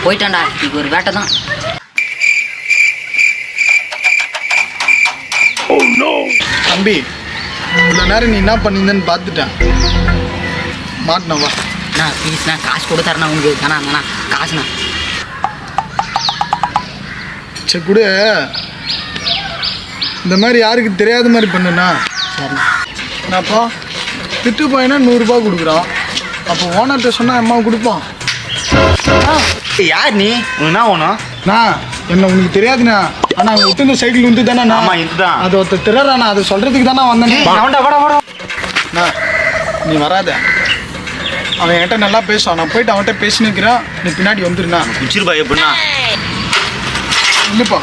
போயிட்டான்டா, இது ஒரு வேட்டை தான். தம்பி, இவ்வளோ நேரம் நீ என்ன பண்ணியிருந்தேன்னு பார்த்துட்டேன். மாட்டினவா அண்ணா ப்ளீஸ்ண்ணா, காசு கொடுத்தாருண்ணா உங்களுக்கு. தானா காசுண்ணா. சரி கொடு. இந்த மாதிரி யாருக்கு தெரியாத மாதிரி பண்ணுண்ணா. சரிண்ணா. அப்போ திட்டு பையனா 100 ரூபா கொடுக்குறான். அப்போ ஓனர்கிட்ட சொன்னால் அம்மா கொடுப்பான். யார் நீ? உனக்கு என்ன வேணும்? என்ன உனக்கு தெரியாதுண்ணா. ஆனால் அங்கே விட்டு இந்த சைக்கிள் வந்து தானே இதுதான் அது ஒருத்தர் திறறாண்ணா. அதை சொல்கிறதுக்கு தானே வந்தேன். நீ வராத. அவன் என்கிட்ட நல்லா பேசுவான். நான் போயிட்டு அவன்கிட்ட பேசினுக்கிறேன். நீ பின்னாடி வந்துருண்ணா. குச்சிருப்பா எப்படின்னா இல்லைப்பா.